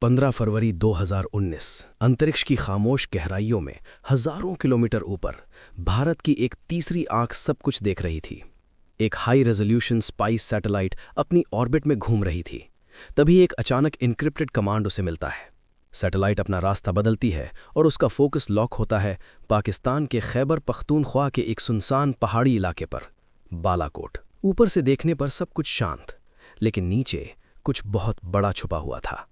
15 फरवरी 2019 अंतरिक्ष की खामोश गहराइयों में हजारों किलोमीटर ऊपर भारत की एक तीसरी आंख सब कुछ देख रही थी। एक हाई रेजोल्यूशन स्पाइस सैटेलाइट अपनी ऑर्बिट में घूम रही थी। तभी एक अचानक इनक्रिप्टेड कमांड उसे मिलता है। सैटेलाइट अपना रास्ता बदलती है और उसका फोकस लॉक होता है पाकिस्तान के खैबर पख्तूनख्वा के एक सुनसान पहाड़ी इलाके पर, बालाकोट। ऊपर से देखने पर सब कुछ शांत, लेकिन नीचे कुछ बहुत बड़ा छुपा हुआ था।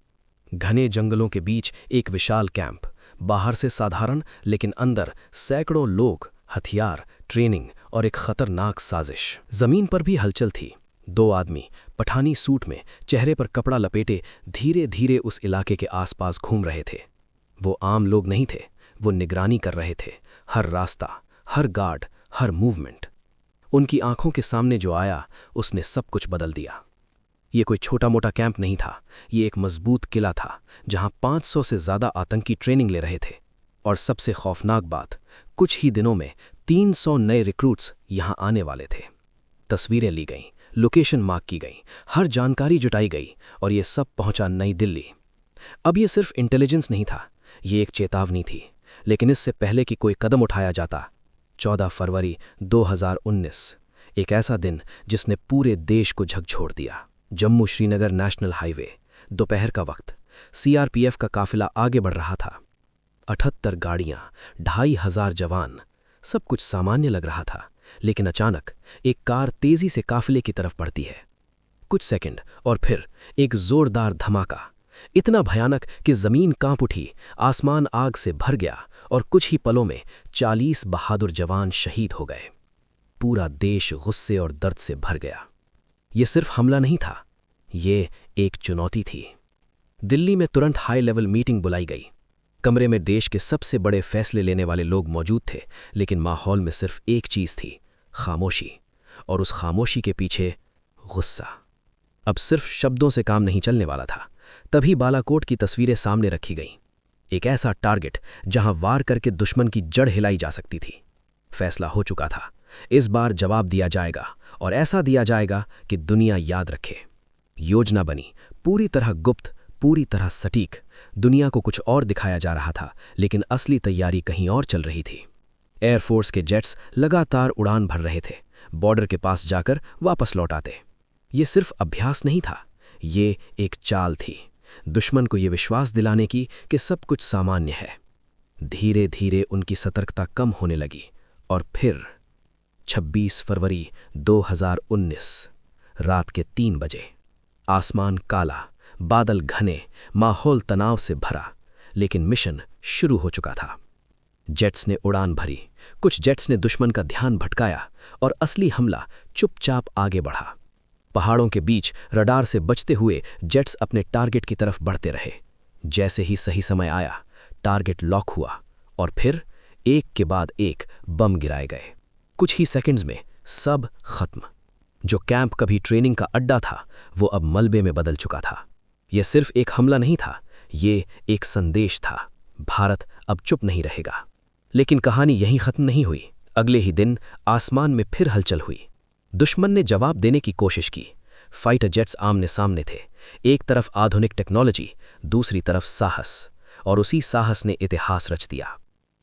घने जंगलों के बीच एक विशाल कैंप, बाहर से साधारण लेकिन अंदर सैकड़ों लोग, हथियार, ट्रेनिंग और एक खतरनाक साजिश। जमीन पर भी हलचल थी। 2 आदमी पठानी सूट में, चेहरे पर कपड़ा लपेटे, धीरे धीरे उस इलाके के आसपास घूम रहे थे। वो आम लोग नहीं थे, वो निगरानी कर रहे थे। हर रास्ता, हर गार्ड, हर मूवमेंट। उनकी आंखों के सामने जो आया उसने सब कुछ बदल दिया। ये कोई छोटा मोटा कैंप नहीं था, ये एक मजबूत किला था जहां 500 से ज्यादा आतंकी ट्रेनिंग ले रहे थे। और सबसे खौफनाक बात, कुछ ही दिनों में 300 नए रिक्रूट्स यहां आने वाले थे। तस्वीरें ली गईं, लोकेशन मार्क की गई, हर जानकारी जुटाई गई और ये सब पहुंचा नई दिल्ली। अब ये सिर्फ इंटेलिजेंस नहीं था, ये एक चेतावनी थी। लेकिन इससे पहले कि कोई कदम उठाया जाता, 14 फरवरी 2019, एक ऐसा दिन जिसने पूरे देश को झकझोर दिया। जम्मू श्रीनगर नेशनल हाईवे, दोपहर का वक्त, सीआरपीएफ का काफिला आगे बढ़ रहा था। 78 गाड़ियां, 2500 जवान, सब कुछ सामान्य लग रहा था। लेकिन अचानक एक कार तेजी से काफिले की तरफ बढ़ती है। कुछ सेकंड और फिर एक जोरदार धमाका, इतना भयानक कि जमीन कांप उठी, आसमान आग से भर गया और कुछ ही पलों में 40 बहादुर जवान शहीद हो गए। पूरा देश गुस्से और दर्द से भर गया। ये सिर्फ हमला नहीं था, ये एक चुनौती थी। दिल्ली में तुरंत हाई लेवल मीटिंग बुलाई गई। कमरे में देश के सबसे बड़े फैसले लेने वाले लोग मौजूद थे, लेकिन माहौल में सिर्फ एक चीज थी, खामोशी। और उस खामोशी के पीछे गुस्सा। अब सिर्फ शब्दों से काम नहीं चलने वाला था। तभी बालाकोट की तस्वीरें सामने रखी गईं। एक ऐसा टारगेट जहां वार करके दुश्मन की जड़ हिलाई जा सकती थी। फैसला हो चुका था, इस बार जवाब दिया जाएगा और ऐसा दिया जाएगा कि दुनिया याद रखे। योजना बनी, पूरी तरह गुप्त, पूरी तरह सटीक। दुनिया को कुछ और दिखाया जा रहा था, लेकिन असली तैयारी कहीं और चल रही थी। एयरफोर्स के जेट्स लगातार उड़ान भर रहे थे, बॉर्डर के पास जाकर वापस लौट आते। ये सिर्फ अभ्यास नहीं था, ये एक चाल थी, दुश्मन को ये विश्वास दिलाने की कि सब कुछ सामान्य है। धीरे धीरे उनकी सतर्कता कम होने लगी और फिर 26 फरवरी 2019 रात के 3 बजे, आसमान काला, बादल घने, माहौल तनाव से भरा, लेकिन मिशन शुरू हो चुका था। जेट्स ने उड़ान भरी, कुछ जेट्स ने दुश्मन का ध्यान भटकाया और असली हमला चुपचाप आगे बढ़ा। पहाड़ों के बीच रडार से बचते हुए जेट्स अपने टारगेट की तरफ बढ़ते रहे। जैसे ही सही समय आया, टारगेट लॉक हुआ और फिर एक के बाद एक बम गिराए गए। कुछ ही सेकंड्स में सब खत्म। जो कैंप कभी ट्रेनिंग का अड्डा था, वो अब मलबे में बदल चुका था। यह सिर्फ एक हमला नहीं था, ये एक संदेश था। भारत अब चुप नहीं रहेगा। लेकिन कहानी यहीं खत्म नहीं हुई। अगले ही दिन आसमान में फिर हलचल हुई। दुश्मन ने जवाब देने की कोशिश की। फाइटर जेट्स आमने सामने थे। एक तरफ आधुनिक टेक्नोलॉजी, दूसरी तरफ साहस। और उसी साहस ने इतिहास रच दिया।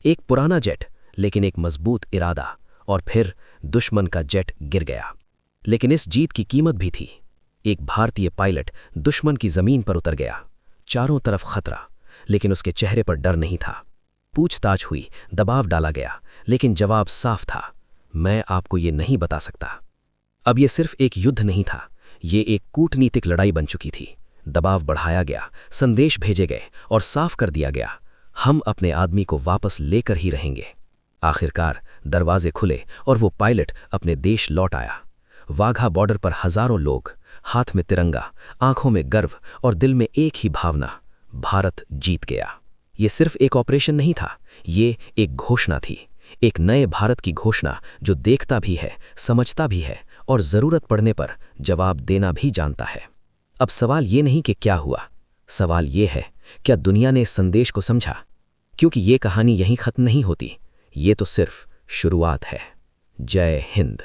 एक पुराना जेट, लेकिन एक मजबूत इरादा। और फिर दुश्मन का जेट गिर गया। लेकिन इस जीत की कीमत भी थी। एक भारतीय पायलट दुश्मन की जमीन पर उतर गया। चारों तरफ खतरा, लेकिन उसके चेहरे पर डर नहीं था। पूछताछ हुई, दबाव डाला गया, लेकिन जवाब साफ था, मैं आपको ये नहीं बता सकता। अब ये सिर्फ एक युद्ध नहीं था, ये एक कूटनीतिक लड़ाई बन चुकी थी। दबाव बढ़ाया गया, संदेश भेजे गए और साफ कर दिया गया, हम अपने आदमी को वापस लेकर ही रहेंगे। आखिरकार दरवाजे खुले और वो पायलट अपने देश लौट आया। वाघा बॉर्डर पर हजारों लोग, हाथ में तिरंगा, आंखों में गर्व और दिल में एक ही भावना, भारत जीत गया। ये सिर्फ एक ऑपरेशन नहीं था, ये एक घोषणा थी। एक नए भारत की घोषणा जो देखता भी है, समझता भी है और जरूरत पड़ने पर जवाब देना भी जानता है। अब सवाल ये नहीं कि क्या हुआ, सवाल ये है, क्या दुनिया ने इस संदेश को समझा? क्योंकि ये कहानी यहीं खत्म नहीं होती, ये तो सिर्फ शुरुआत है। जय हिंद।